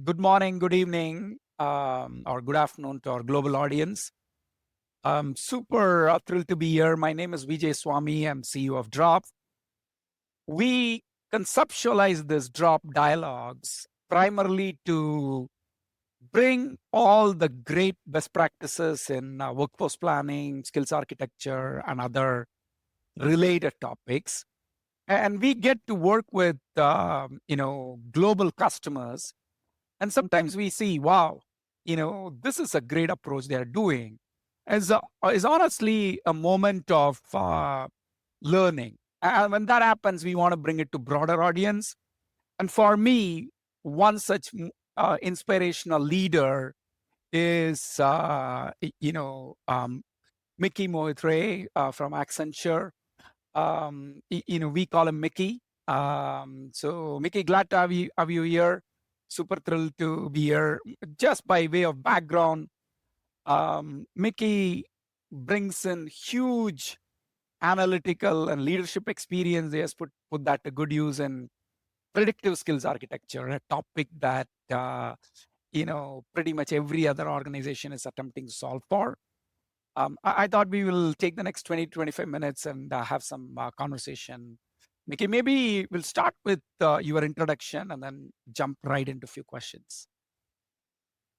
Good morning, good evening, or good afternoon to our global audience. I'm super thrilled to be here. My name is Vijay Swami. I'm CEO of Draup. We conceptualize this Draup dialogues primarily to bring all the great best practices in workforce planning, skills architecture, and other related topics. And we get to work with, global customers. And sometimes we see, wow, this is a great approach they're doing. Is honestly a moment of learning. And when that happens, we want to bring it to broader audience. And for me, one such inspirational leader is, Mickey Raie from Accenture. We call him Mickey. So Mickey, glad to have you here. Super thrilled to be here. Just by way of background, Mickey brings in huge analytical and leadership experience. He has put that to good use in predictive skills architecture, a topic that pretty much every other organization is attempting to solve for. I thought we will take the next 20 to 25 minutes and have some conversation. Mickey, maybe we'll start with your introduction and then jump right into a few questions.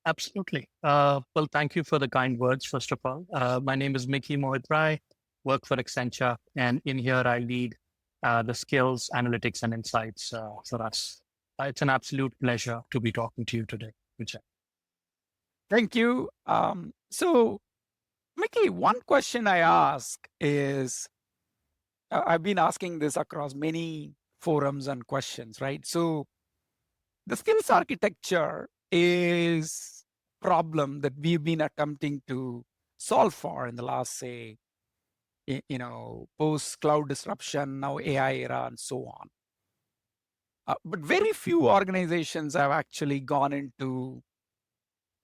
Absolutely. Well, thank you for the kind words, first of all. My name is Mickey Mohit Raie, work for Accenture, and in here I lead the skills, analytics, and insights for us. It's an absolute pleasure to be talking to you today, Vijay. Thank you. So, Mickey, one question I ask is I've been asking this across many forums and questions, right? So, the skills architecture is problem that we've been attempting to solve for in the last, say, post cloud disruption, now AI era, and so on. But very few organizations have actually gone into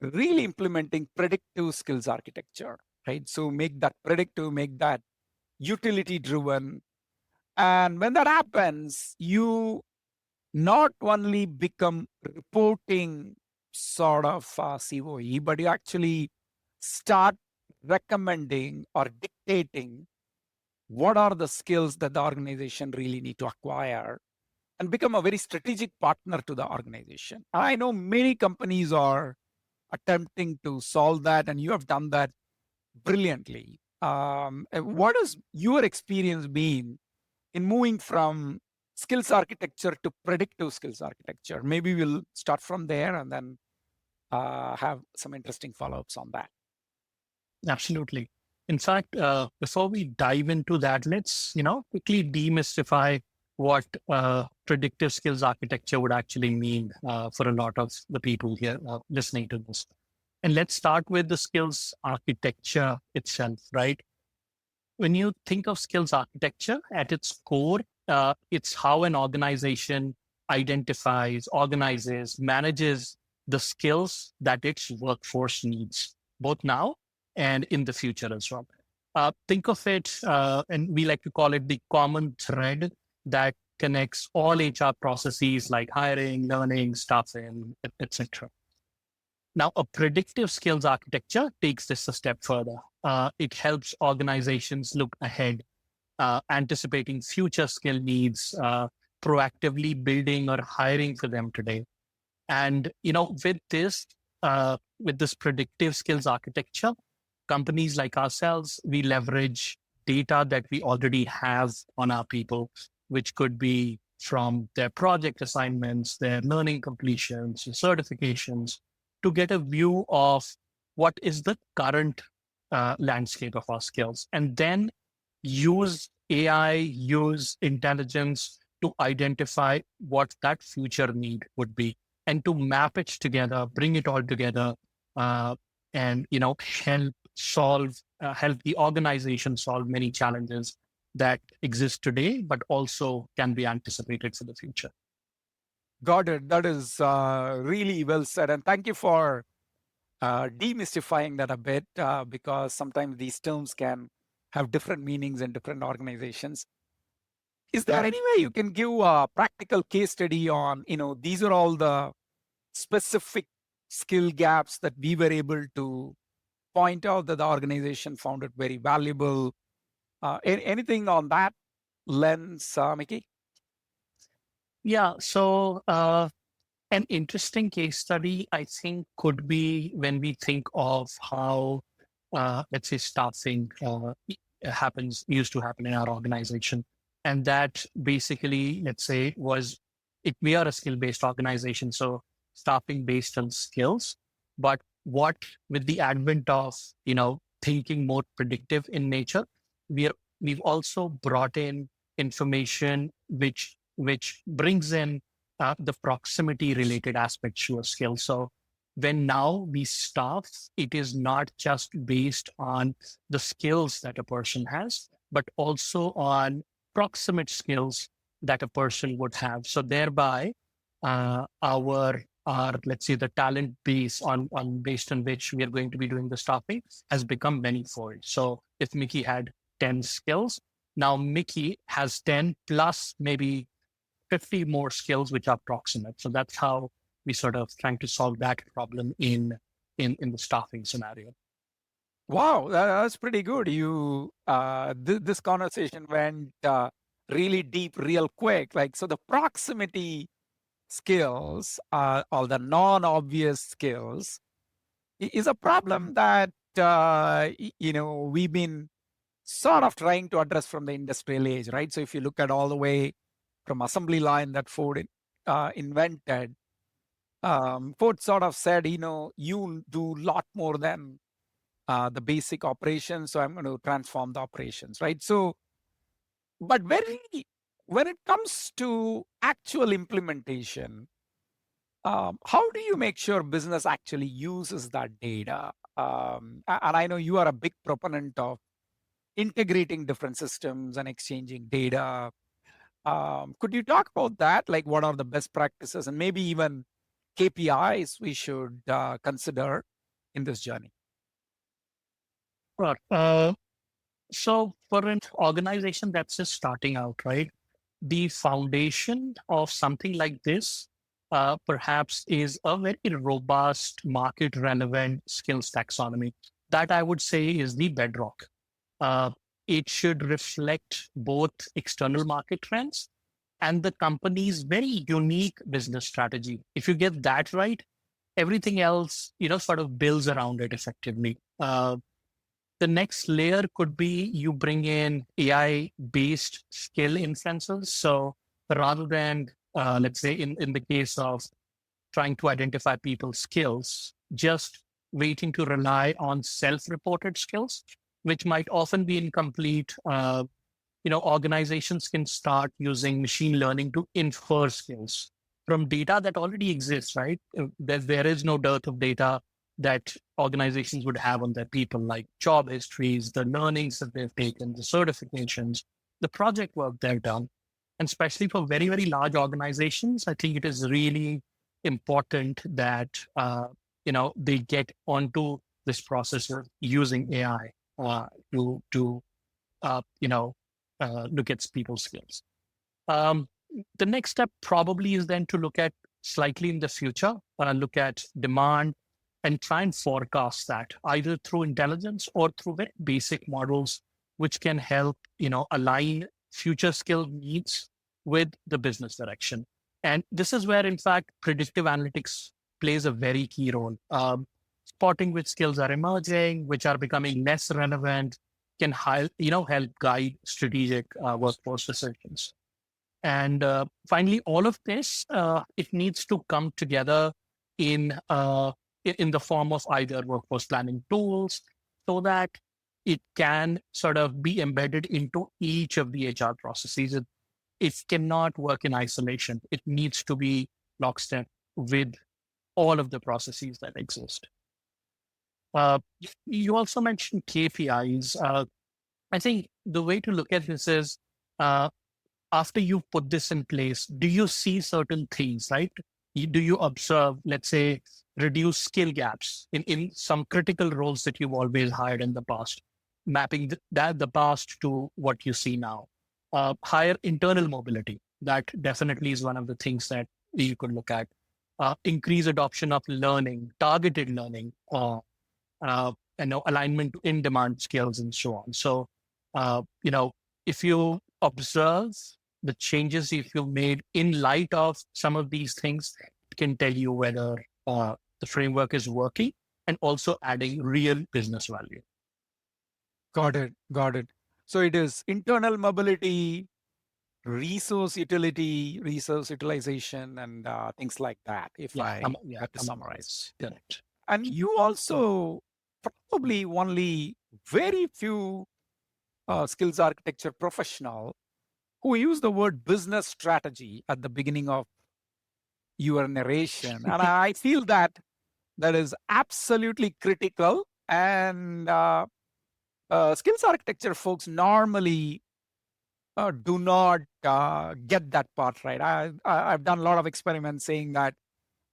really implementing predictive skills architecture, right? So make that predictive, make that utility driven. And when that happens, you not only become reporting sort of COE, but you actually start recommending or dictating what are the skills that the organization really need to acquire and become a very strategic partner to the organization. I know many companies are attempting to solve that, and you have done that brilliantly. What has your experience been in moving from skills architecture to predictive skills architecture? Maybe we'll start from there and then have some interesting follow-ups on that. Absolutely. In fact, before we dive into that, let's quickly demystify what predictive skills architecture would actually mean for a lot of the people here listening to this. And let's start with the skills architecture itself, right? When you think of skills architecture at its core, it's how an organization identifies, organizes, manages the skills that its workforce needs, both now and in the future as well. Think of it, and we like to call it the common thread that connects all HR processes like hiring, learning, staffing, etc. Now, a predictive skills architecture takes this a step further. It helps organizations look ahead, anticipating future skill needs, proactively building or hiring for them today. And with this predictive skills architecture, companies like ourselves, we leverage data that we already have on our people, which could be from their project assignments, their learning completions, certifications, to get a view of what is the current landscape of our skills, and then use AI, use intelligence to identify what that future need would be, and to map it together, bring it all together, and help the organization solve many challenges that exist today, but also can be anticipated for the future. Got it. That is really well said. And thank you for demystifying that a bit because sometimes these terms can have different meanings in different organizations. Is there any way you can give a practical case study on, these are all the specific skill gaps that we were able to point out that the organization found it very valuable? Anything on that lens, Mickey? Yeah. So an interesting case study, I think, could be when we think of how, let's say, staffing used to happen in our organization. And that basically, let's say, we are a skill-based organization. So staffing based on skills. But what, with the advent of, thinking more predictive in nature, we've also brought in information which brings in the proximity related aspects to a skill. So when now we staff, it is not just based on the skills that a person has, but also on proximate skills that a person would have. So thereby, our let's say the talent base on based on which we are going to be doing the staffing has become manifold. So if Mickey had 10 skills, now Mickey has 10 plus maybe 50 more skills which are proximate. So that's how we sort of trying to solve that problem in the staffing scenario. Wow, that's pretty good. This conversation went really deep, real quick. Like, so the proximity skills, or the non-obvious skills, is a problem that we've been sort of trying to address from the industrial age, right? So if you look at all the way from assembly line that Ford invented, Ford sort of said, you do a lot more than the basic operations, so I'm going to transform the operations, right? So, but when it comes to actual implementation, how do you make sure business actually uses that data? And I know you are a big proponent of integrating different systems and exchanging data. Could you talk about that? Like, what are the best practices and maybe even KPIs we should consider in this journey? Right. So for an organization that's just starting out, right, the foundation of something like this perhaps is a very robust, market relevant skills taxonomy. That I would say is the bedrock. Uh, it should reflect both external market trends and the company's very unique business strategy. If you get that right, everything else, sort of builds around it effectively. The next layer could be you bring in AI based skill inferences. So rather than, let's say, in the case of trying to identify people's skills, just waiting to rely on self reported skills, which might often be incomplete. Organizations can start using machine learning to infer skills from data that already exists, right? There is no dearth of data that organizations would have on their people, like job histories, the learnings that they've taken, the certifications, the project work they've done. And especially for very, very large organizations, I think it is really important that, they get onto this process of using AI to look at people's skills. Um, the next step probably is then to look at slightly in the future, look at demand and try and forecast that either through intelligence or through very basic models, which can help, align future skill needs with the business direction. And this is where, in fact, predictive analytics plays a very key role. Spotting which skills are emerging, which are becoming less relevant, can help guide strategic workforce decisions. And finally, all of this it needs to come together in in the form of either workforce planning tools, so that it can sort of be embedded into each of the HR processes. It cannot work in isolation. It needs to be lockstep with all of the processes that exist. Uh, you also mentioned KPIs. I think the way to look at this is uh, after you put this in place, do you see certain things, right? Do you observe, let's say, reduce skill gaps in some critical roles that you've always hired in the past, mapping the past to what you see now? Higher internal mobility. That definitely is one of the things that you could look at. increase adoption of learning, targeted learning, alignment to in-demand skills and so on. So, if you observe the changes if you've made in light of some of these things, it can tell you whether the framework is working and also adding real business value. Got it. Got it. So it is internal mobility, resource utility, resource utilization, and things like that, if I had to summarize. Correct. And you also probably only very few skills architecture professional who use the word business strategy at the beginning of your narration. And I feel that is absolutely critical. And skills architecture folks normally do not get that part right. I've done a lot of experiments saying that,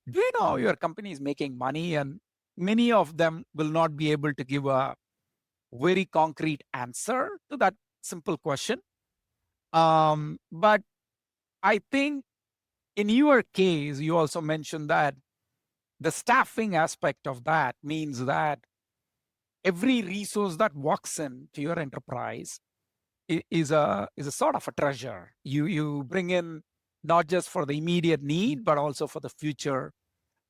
do you know your company is making money? And many of them will not be able to give a very concrete answer to that simple question. But I think in your case, you also mentioned that the staffing aspect of that means that every resource that walks into your enterprise is a sort of a treasure. You bring in not just for the immediate need, but also for the future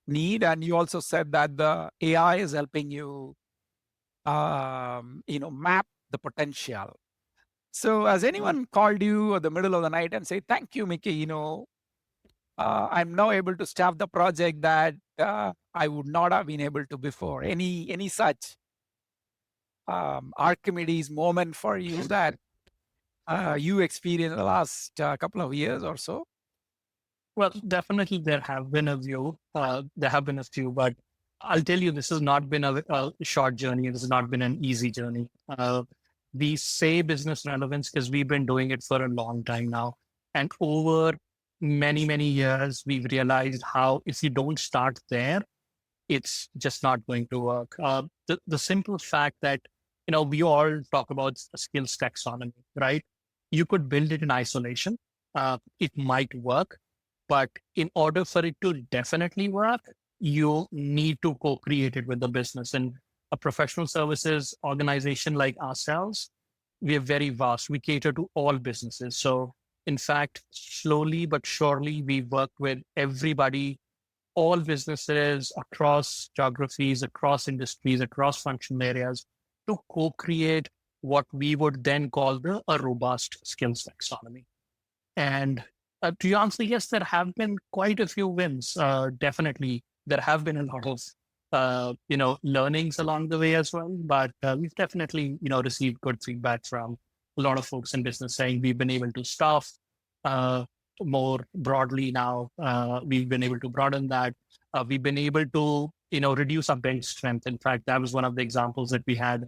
need. And you also said that the AI is helping you, map the potential. So has anyone called you at the middle of the night and say, thank you, Mickey, I'm now able to staff the project that I would not have been able to before? Any such Archimedes moment for you that you experienced the last couple of years or so? Well, definitely there have been a few. But I'll tell you, this has not been a short journey. This has not been an easy journey. We say business relevance because we've been doing it for a long time now. And over many, many years, we've realized how if you don't start there, it's just not going to work. The simple fact that, we all talk about skills taxonomy, right? You could build it in isolation. It might work. But in order for it to definitely work, you need to co-create it with the business. And a professional services organization like ourselves, we are very vast. We cater to all businesses. So in fact, slowly but surely, we work with everybody, all businesses across geographies, across industries, across functional areas to co-create what we would then call a robust skills taxonomy. And to answer, yes, there have been quite a few wins. Definitely, there have been a lot of learnings along the way as well. But we've definitely received good feedback from a lot of folks in business saying we've been able to staff more broadly now. We've been able to broaden that. We've been able to reduce our bench strength. In fact, that was one of the examples that we had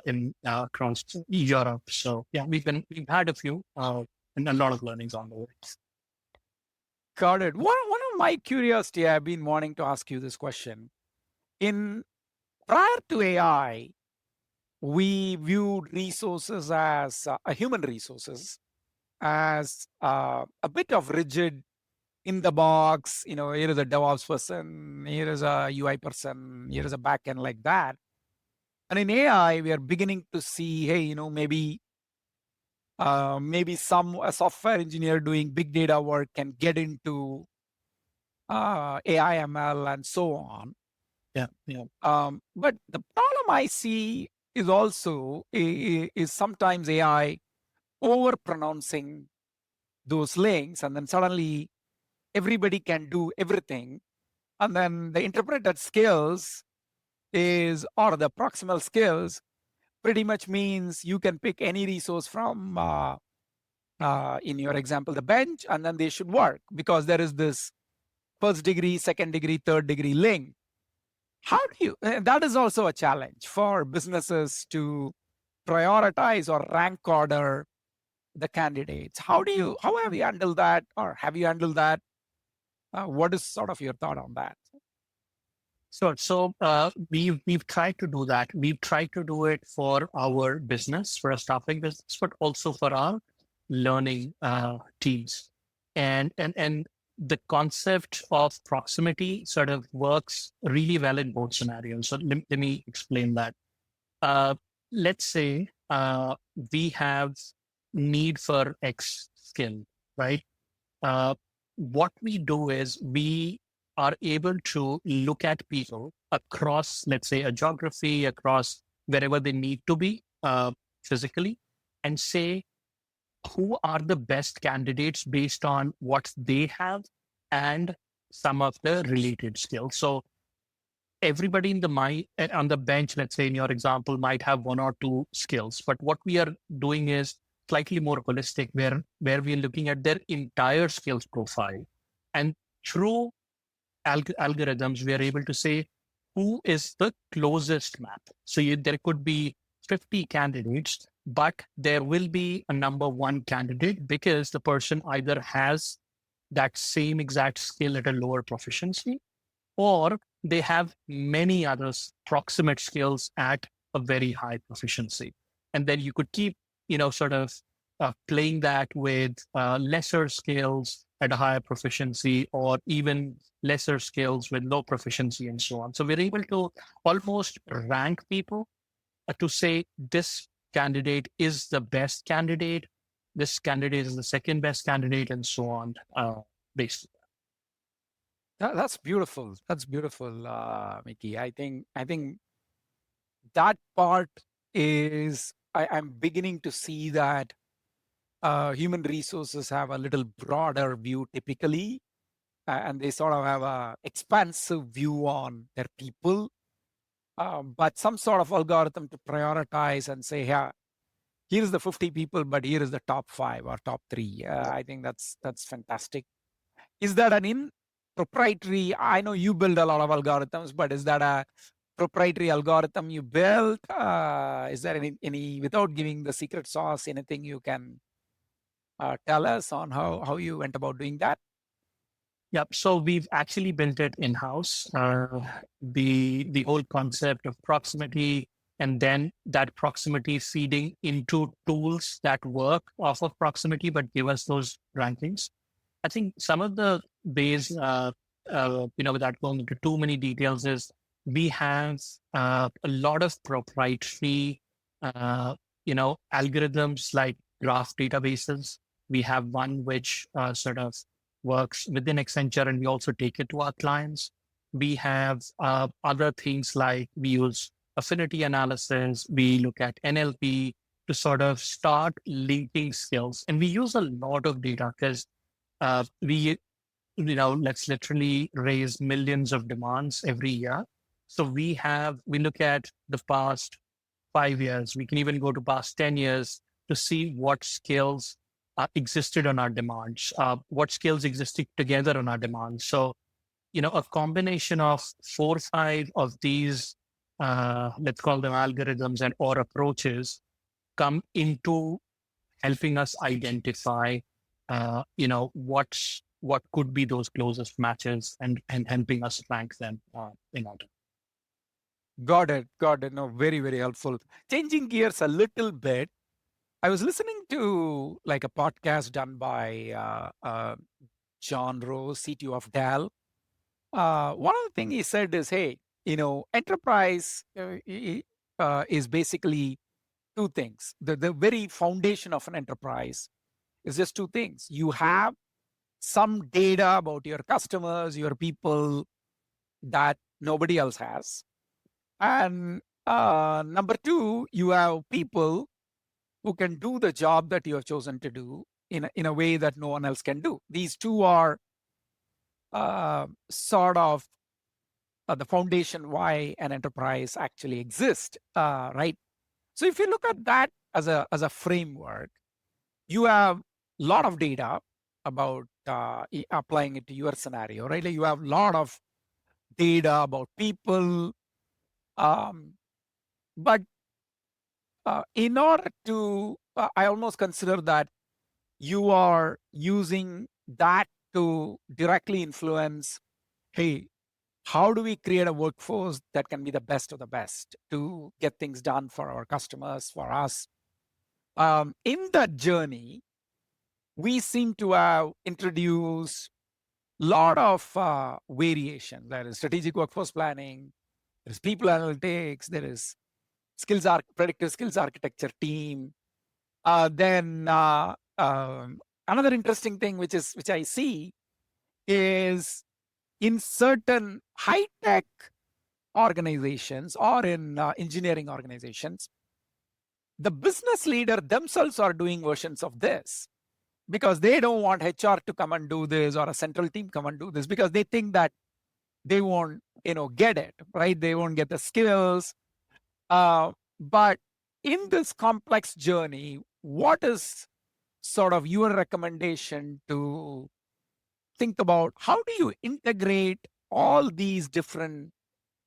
in across Europe. So yeah, we've had a few and a lot of learnings on the way. Got it. One of my curiosity, I've been wanting to ask you this question. Prior to AI, we viewed resources as human resources as a bit of rigid, in the box. Here is a DevOps person, here is a UI person, here is a backend, like that. And in AI, we are beginning to see, hey, maybe a software engineer doing big data work can get into AI, ML, and so on. Yeah. But the problem I see is also is sometimes AI over pronouncing those links, and then suddenly everybody can do everything. And then the interpreted skills or the proximal skills pretty much means you can pick any resource from, in your example, the bench, and then they should work because there is this first degree, second degree, third degree link. How do you, that is also a challenge for businesses to prioritize or rank order the candidates. How have you handled that, or have you handled that? What is sort of your thought on that? So we've tried to do that. We've tried to do it for our business, for a staffing business, but also for our learning teams. And the concept of proximity sort of works really well in both scenarios. So let me explain that. Uh, let's say we have need for X skill, right? What we do is we are able to look at people across, let's say, a geography, across wherever they need to be physically, and say who are the best candidates based on what they have and some of the related skills. So everybody in the on the bench, let's say in your example, might have one or two skills, but what we are doing is slightly more holistic, where we are looking at their entire skills profile, and through algorithms we are able to say who is the closest map. So there could be 50 candidates, but there will be a number one candidate because the person either has that same exact skill at a lower proficiency, or they have many other proximate skills at a very high proficiency. And then you could keep, sort of playing that with lesser skills at a higher proficiency, or even lesser skills with low proficiency, and so on. So we're able to almost rank people to say this candidate is the best candidate, this candidate is the second best candidate, and so on, based. That's beautiful. That's beautiful, Mickey. I think that part is I'm beginning to see that human resources have a little broader view typically, and they sort of have a expansive view on their people, but some sort of algorithm to prioritize and say, yeah, here's the 50 people, but here is the top 5 or top 3. I think that's fantastic. Is that an proprietary? I know you build a lot of algorithms, but is that a proprietary algorithm you built? Is there any without giving the secret sauce, anything you can tell us on how you went about doing that? Yep. So we've actually built it in-house. The whole concept of proximity, and then that proximity feeding into tools that work off of proximity but give us those rankings. I think some of the ways, without going into too many details, is we have a lot of proprietary, algorithms like graph databases. We have one which sort of works within Accenture, and we also take it to our clients. We have other things like we use affinity analysis. We look at NLP to sort of start linking skills. And we use a lot of data because let's literally raise millions of demands every year. So we look at the past 5 years. We can even go to past 10 years to see what skills existed on our demands, what skills existed together on our demands. So, a combination of 4 or 5 of these, let's call them algorithms and or approaches, come into helping us identify, what could be those closest matches, and helping us rank them in order. Got it. No, very, very helpful. Changing gears a little bit, I was listening to like a podcast done by John Rose, CTO of Dell. One of the things he said is, hey, enterprise is basically 2 things. The very foundation of an enterprise is just 2 things. You have some data about your customers, your people that nobody else has. And number 2, you have people who can do the job that you have chosen to do in a way that no one else can do. These 2 are sort of the foundation why an enterprise actually exists, right? So if you look at that as a framework, you have a lot of data about applying it to your scenario, right? Like you have a lot of data about people, but in order to, I almost consider that you are using that to directly influence, hey, how do we create a workforce that can be the best of the best to get things done for our customers, for us? In that journey, we seem to have introduced lot of variation. There is strategic workforce planning, there is people analytics, there is predictive skills architecture team. Then another interesting thing which I see is in certain high tech organizations or in engineering organizations, the business leader themselves are doing versions of this because they don't want HR to come and do this or a central team come and do this because they think that they won't, get it, right? They won't get the skills. But in this complex journey, what is sort of your recommendation to think about how do you integrate all these different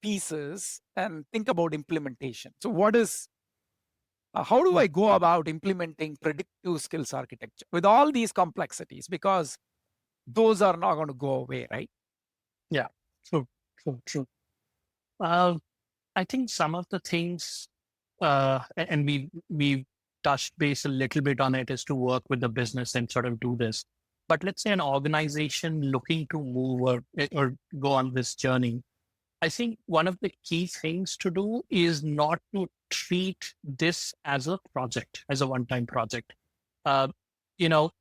pieces and think about implementation? So what is how do I go about implementing predictive skills architecture with all these complexities? Because those are not going to go away, right? Yeah, true, true, true. Uh, I think some of the things, and we touched base a little bit on it, is to work with the business and sort of do this. But let's say an organization looking to move or go on this journey, I think one of the key things to do is not to treat this as a project, as a one-time project. Uh, you know,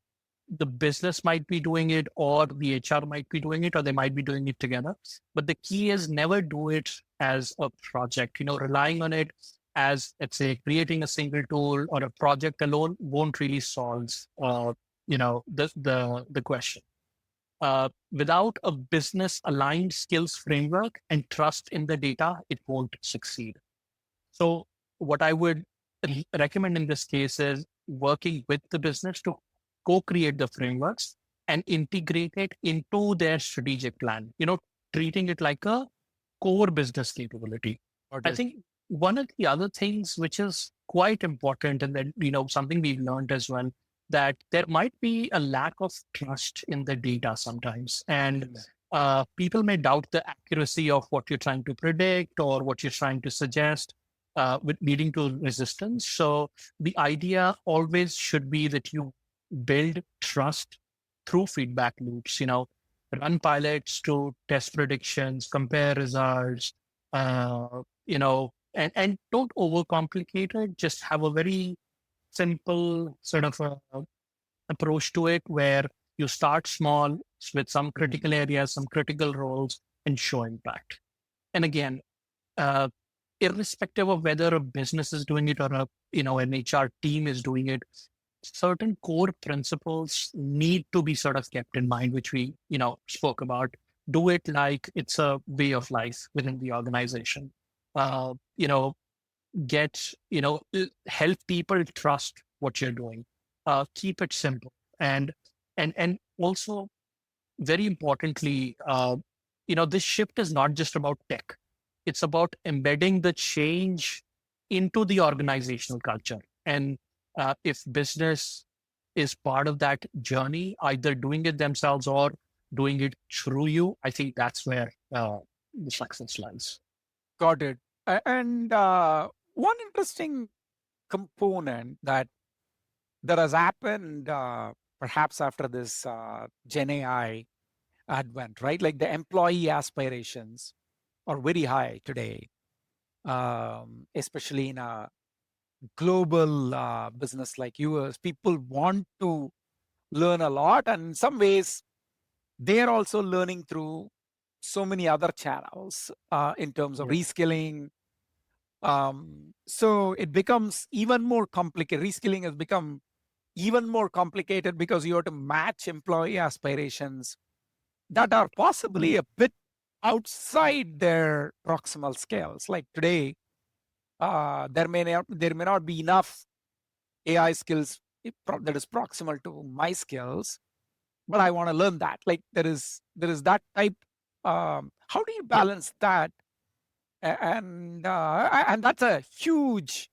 the business might be doing it, or the HR might be doing it, or they might be doing it together. But the key is never do it as a project. Relying on it as, let's say, creating a single tool or a project alone won't really solve, the question. Without a business aligned skills framework and trust in the data, it won't succeed. So what I would recommend in this case is working with the business to co-create the frameworks and integrate it into their strategic plan, treating it like a core business capability. I think one of the other things which is quite important, and then, something we've learned as well, that there might be a lack of trust in the data sometimes. And people may doubt the accuracy of what you're trying to predict or what you're trying to suggest, with leading to resistance. So the idea always should be that you build trust through feedback loops, run pilots to test predictions, compare results, and don't overcomplicate it. Just have a very simple sort of approach to it where you start small with some critical areas, some critical roles, and show impact. And again, uh, irrespective of whether a business is doing it or an HR team is doing it, certain core principles need to be sort of kept in mind, which we spoke about. Do it like it's a way of life within the organization. Uh, you know, help people trust what you're doing. Keep it simple, and also, very importantly, this shift is not just about tech. It's about embedding the change into the organizational culture. And if business is part of that journey, either doing it themselves or doing it through you, I think that's where the success lies. Got it. And one interesting component that has happened perhaps after this Gen AI advent, right? Like the employee aspirations are very high today, especially in a global business like yours. People want to learn a lot, and in some ways, they are also learning through so many other channels in terms of reskilling. So it becomes even more complicated. Reskilling has become even more complicated because you have to match employee aspirations that are possibly a bit outside their proximal skills. Like today, there may not be enough AI skills that is proximal to my skills, but I want to learn that. Like there is that type. How do you balance that? And that's a huge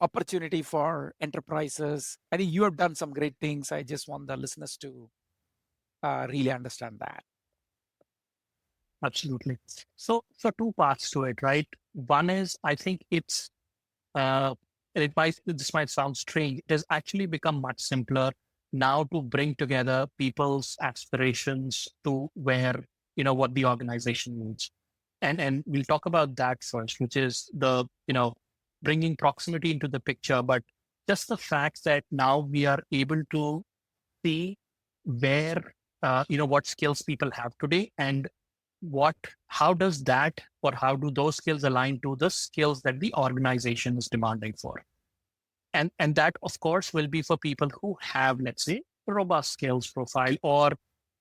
opportunity for enterprises. I think you have done some great things. I just want the listeners to really understand that. Absolutely. So two parts to it, right? One is, I think it's and this might sound strange. It has actually become much simpler now to bring together people's aspirations to where, what the organization needs. And we'll talk about that first, which is the, bringing proximity into the picture, but just the fact that now we are able to see where, what skills people have today and how does that, or how do those skills align to the skills that the organization is demanding for? And that, of course, will be for people who have, let's say, a robust skills profile, or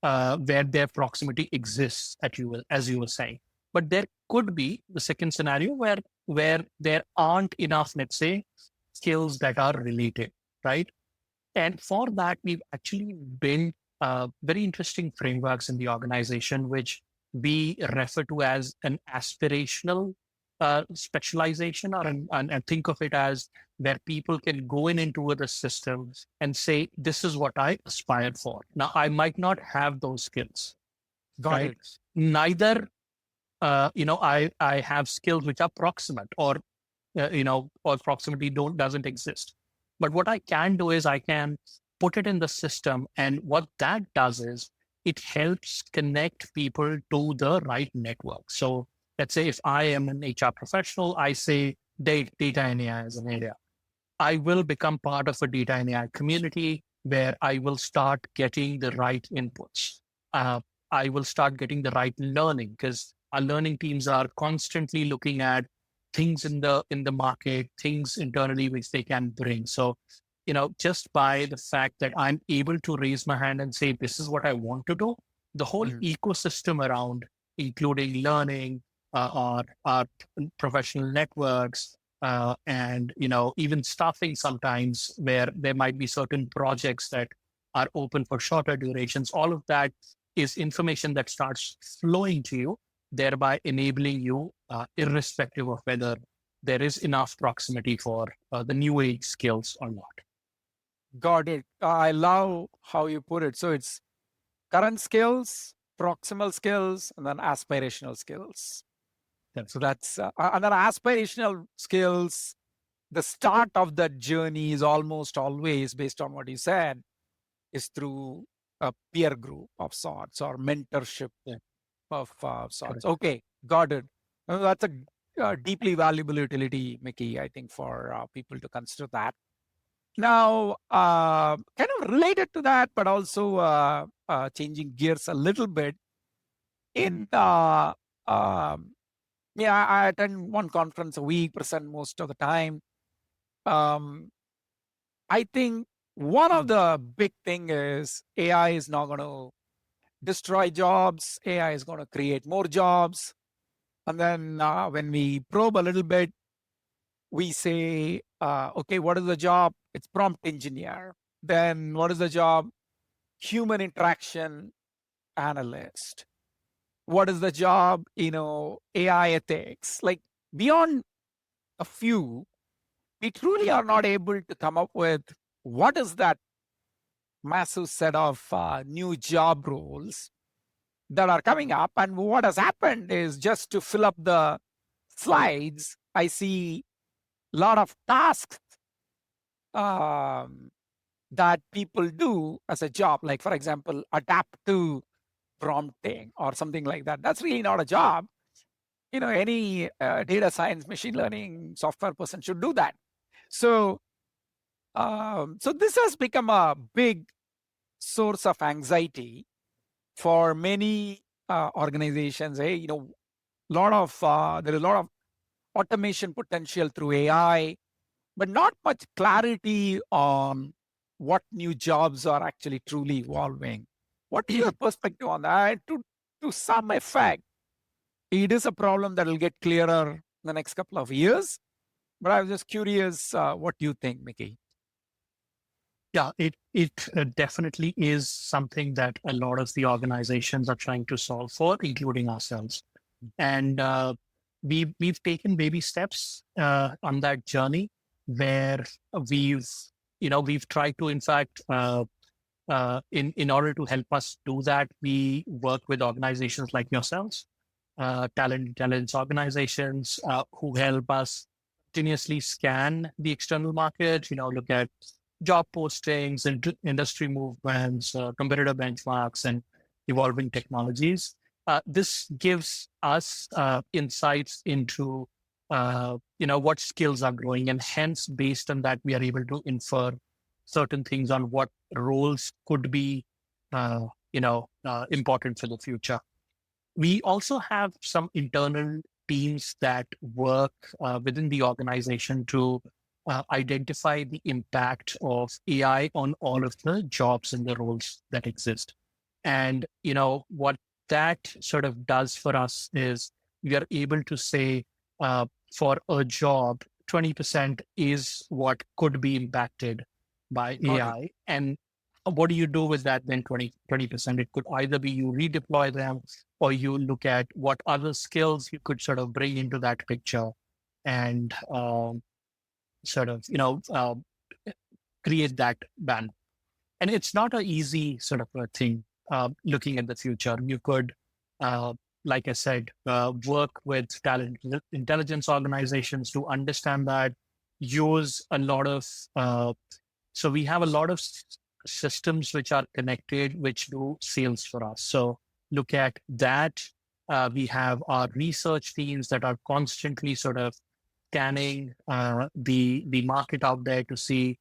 where their proximity exists, as you were saying. But there could be the second scenario where there aren't enough, let's say, skills that are related, right? And for that, we've actually built very interesting frameworks in the organization, which we refer to as an aspirational specialization, and think of it as where people can go into the system and say, this is what I aspire for. Now, I might not have those skills, Got right? it. Neither, I have skills which are proximate, or proximity doesn't exist. But what I can do is I can put it in the system. And what that does is it helps connect people to the right network. So let's say if I am an HR professional, I say data and AI is an area. I will become part of a data and AI community where I will start getting the right inputs. I will start getting the right learning, because our learning teams are constantly looking at things in the market, things internally which they can bring. So, just by the fact that I'm able to raise my hand and say, this is what I want to do, the whole ecosystem around, including learning, our professional networks, and even staffing sometimes, where there might be certain projects that are open for shorter durations. All of that is information that starts flowing to you, thereby enabling you, irrespective of whether there is enough proximity for the new age skills or not. Got it. I love how you put it. So it's current skills, proximal skills, and then aspirational skills. So that's and then aspirational skills. The start of that journey is almost always, based on what you said, is through a peer group of sorts or mentorship of sorts. Correct. Okay, got it. That's a deeply valuable utility, Mickey, I think, for people to consider that. Now, kind of related to that, but also changing gears a little bit. In I attend one conference a week, present most of the time. I think one of the big thing is AI is not going to destroy jobs. AI is going to create more jobs. And then when we probe a little bit, we say, okay, what is the job? It's prompt engineer. Then what is the job? Human interaction analyst. What is the job? AI ethics. Like, beyond a few, we truly are not able to come up with what is that massive set of new job roles that are coming up. And what has happened is, just to fill up the slides, I see a lot of tasks that people do as a job, like, for example, adaptive prompting or something like that. That's really not a job. Any data science, machine learning software person should do that. So this has become a big source of anxiety for many organizations. Hey, there is a lot of automation potential through AI, but not much clarity on what new jobs are actually truly evolving. What is your perspective on that? To some effect, it is a problem that will get clearer in the next couple of years. But I was just curious, what do you think, Mickey? Yeah, it definitely is something that a lot of the organizations are trying to solve for, including ourselves. And we've taken baby steps on that journey, where we've tried to, in fact, in order to help us do that, we work with organizations like yourselves, talent intelligence organizations, who help us continuously scan the external market, look at job postings, industry movements, competitor benchmarks, and evolving technologies. This gives us insights into what skills are growing, and hence, based on that, we are able to infer certain things on what roles could be important for the future. We also have some internal teams that work within the organization to identify the impact of AI on all of the jobs and the roles that exist. And, what that sort of does for us is we are able to say for a job, 20% is what could be impacted by Got it. AI. And what do you do with that then 20%? It could either be you redeploy them, or you look at what other skills you could sort of bring into that picture and sort of, create that band. And it's not an easy sort of a thing looking at the future. You could, like I said, work with talent intelligence organizations to understand that, use a lot of, so we have a lot of systems which are connected, which do sales for us. So look at that. We have our research teams that are constantly sort of scanning the market out there to see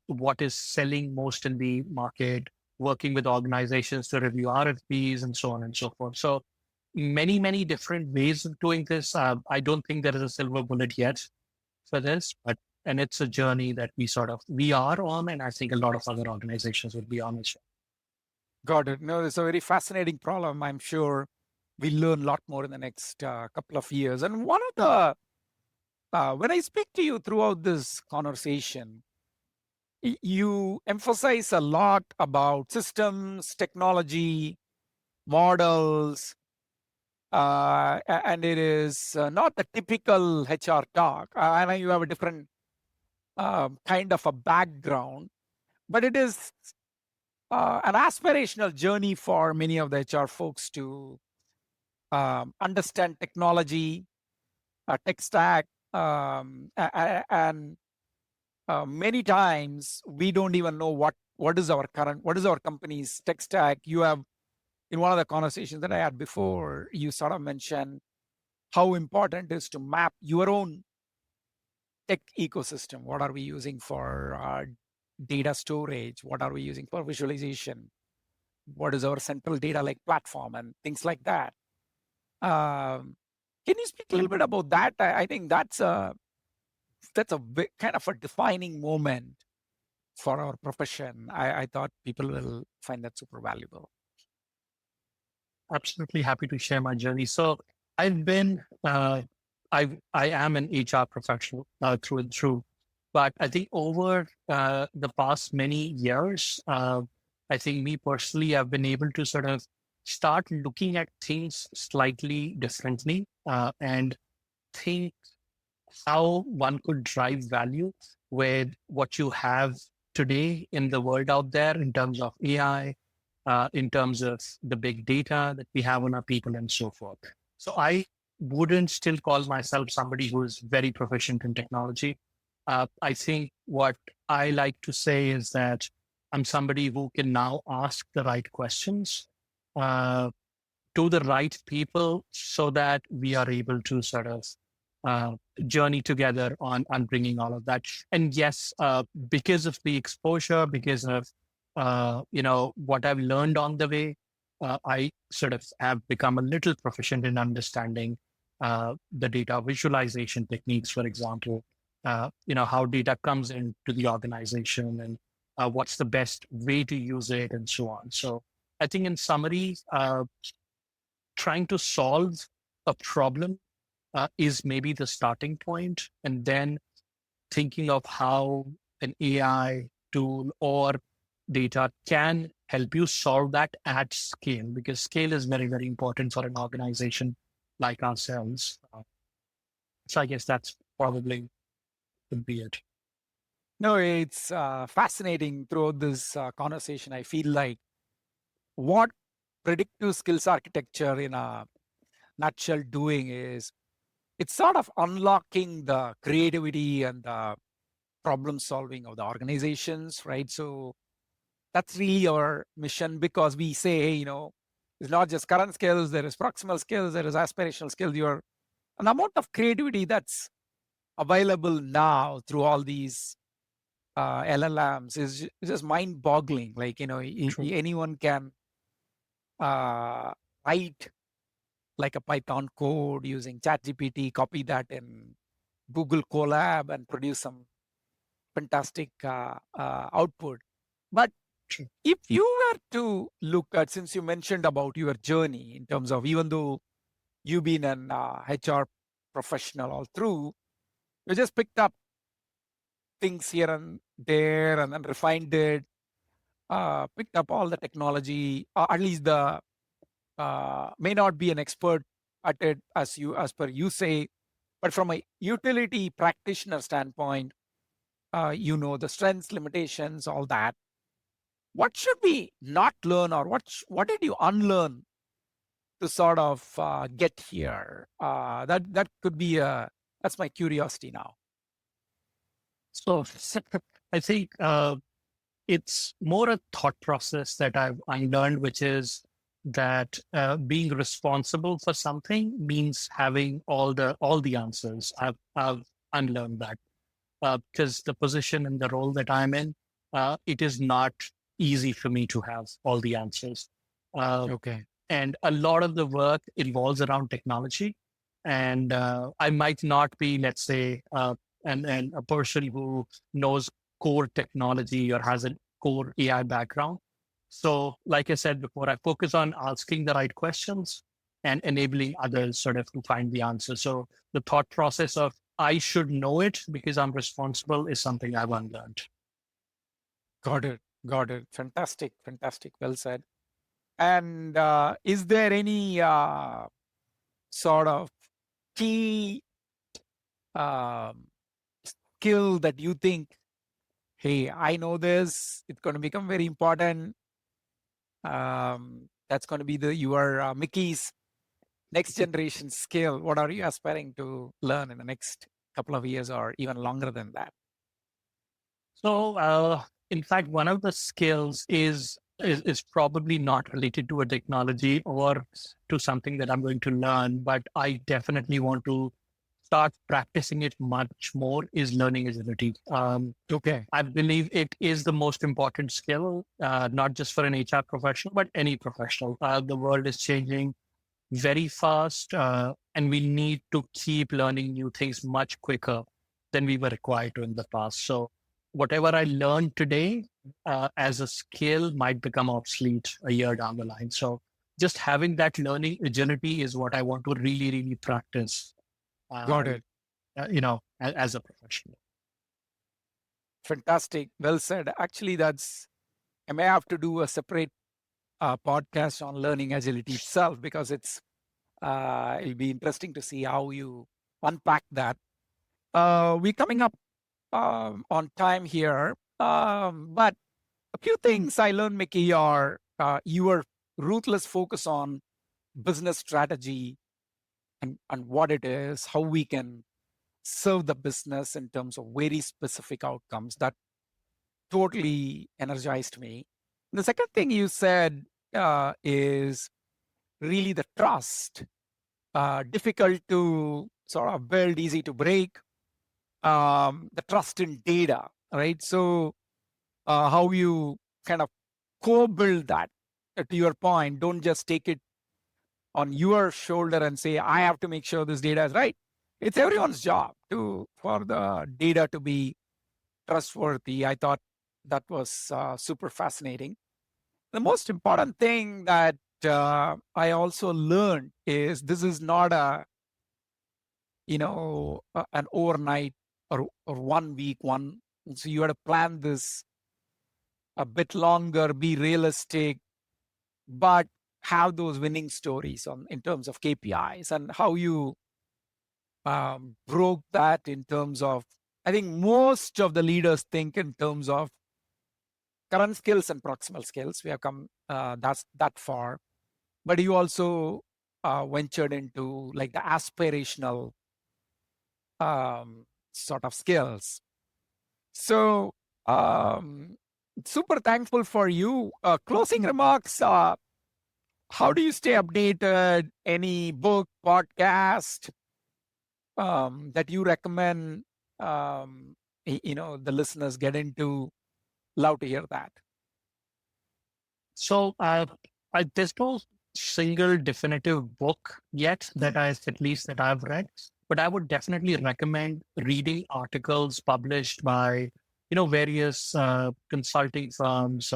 what is selling most in the market, working with organizations to review RFPs and so on and so forth. So many different ways of doing this. I don't think there is a silver bullet yet for this, and it's a journey that we are on, and I think a lot of other organizations would be on as well. Got it. No, it's a very fascinating problem. I'm sure we'll learn a lot more in the next couple of years. And one of the when I speak to you throughout this conversation, you emphasize a lot about systems, technology, models, and it is not the typical HR talk. I know you have a different kind of a background, but it is an aspirational journey for many of the HR folks to understand technology, tech stack, and many times we don't even know what is our company's tech stack. You have, in one of the conversations that I had before, you sort of mentioned how important it is to map your own tech ecosystem. What are we using for data storage? What are we using for visualization? What is our central data lake platform and things like that? Can you speak a little bit about that? I think that's a kind of a defining moment for our profession. I thought people will find that super valuable. Absolutely happy to share my journey. So I've been, I am an HR professional through and through, but I think over the past many years, I think me personally, I've been able to sort of start looking at things slightly differently and think how one could drive value with what you have today in the world out there in terms of AI, in terms of the big data that we have on our people and so forth. So I wouldn't still call myself somebody who is very proficient in technology. I think what I like to say is that I'm somebody who can now ask the right questions to the right people so that we are able to sort of journey together on bringing all of that. And yes, because of the exposure, because of what I've learned on the way, I sort of have become a little proficient in understanding the data visualization techniques, for example, how data comes into the organization and what's the best way to use it and so on. So I think in summary, trying to solve a problem is maybe the starting point, and then thinking of how an AI tool or data can help you solve that at scale, because scale is very important for an organization like ourselves. So I guess that's probably would be it. No, it's fascinating throughout this conversation. I feel like what predictive skills architecture in a nutshell doing is it's sort of unlocking the creativity and the problem solving of the organizations, right? So that's really our mission, because we say, hey, it's not just current skills, there is proximal skills, there is aspirational skills. An amount of creativity that's available now through all these LLMs is just mind boggling. Like, True. anyone can write like a Python code using ChatGPT, copy that in Google Colab and produce some fantastic output. But True. if you were to look at, since you mentioned about your journey in terms of, even though you've been an HR professional all through, you just picked up things here and there and then refined it, picked up all the technology, at least the may not be an expert at it as per you say, but from a utility practitioner standpoint, the strengths, limitations, all that. What should we not learn, or what did you unlearn to sort of get here? That could be that's my curiosity now. So I think it's more a thought process that I've unlearned, which is that being responsible for something means having all the answers. I've unlearned that because the position and the role that I'm in, it is not easy for me to have all the answers. Okay. And a lot of the work involves around technology. And I might not be, let's say, and a person who knows core technology or has a core AI background. So, like I said before, I focus on asking the right questions and enabling others sort of to find the answer. So, the thought process of I should know it because I'm responsible is something I've unlearned. Got it. Got it. Fantastic. Fantastic. Well said. And is there any sort of key um, skill that you think, hey, I know this, it's going to become very important? That's going to be your Mickey's next generation skill. What are you aspiring to learn in the next couple of years, or even longer than that? So, in fact, one of the skills is probably not related to a technology or to something that I'm going to learn, but I definitely want to start practicing it much more. Is learning agility. Okay. I believe it is the most important skill, not just for an HR professional, but any professional. The world is changing very fast, and we need to keep learning new things much quicker than we were required to in the past. So, whatever I learned today as a skill might become obsolete a year down the line. So, just having that learning agility is what I want to really, really practice. Got it. As a professional. Fantastic. Well said. Actually, I may have to do a separate podcast on learning agility itself, because it'll be interesting to see how you unpack that. We're coming up on time here, but a few things I learned, Mickey, are your ruthless focus on business strategy and what it is, how we can serve the business in terms of very specific outcomes. That totally energized me. The second thing you said is really the trust. Difficult to sort of build, easy to break. The trust in data, right? So how you kind of co-build that. To your point, don't just take it on your shoulder and say, I have to make sure this data is right. It's everyone's job for the data to be trustworthy. I thought that was super fascinating. The most important thing that I also learned is this is not an overnight or 1 week one. So you had to plan this a bit longer, be realistic, but have those winning stories in terms of KPIs, and how you broke that in terms of, I think most of the leaders think in terms of current skills and proximal skills. We have come that far, but you also ventured into like the aspirational sort of skills. So, super thankful for you. Closing remarks. How do you stay updated? Any book, podcast that you recommend? The listeners get into. Love to hear that. So there's no single definitive book yet that at least that I've read, but I would definitely recommend reading articles published by, various consulting firms,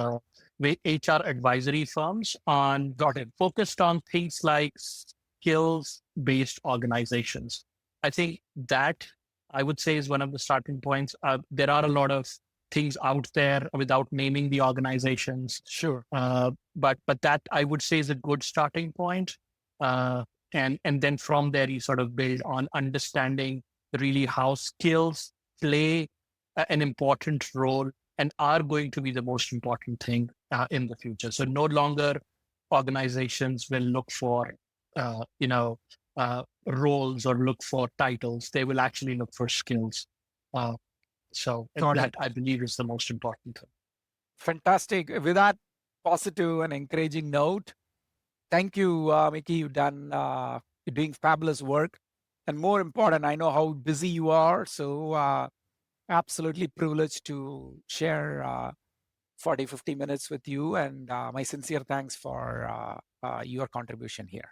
HR advisory firms on Got it. focused on things like skills based organizations. I think that I would say is one of the starting points. There are a lot of things out there without naming the organizations. Sure. But that I would say is a good starting point. And then from there you sort of build on understanding really how skills play an important role and are going to be the most important thing in the future. So no longer organizations will look for roles or look for titles. They will actually look for skills. So Got that it. I believe is the most important thing. Fantastic. With that positive and encouraging note, thank you, Mickey. You're doing fabulous work. And more important, I know how busy you are. So absolutely privileged to share 40, 50 minutes with you. And my sincere thanks for your contribution here.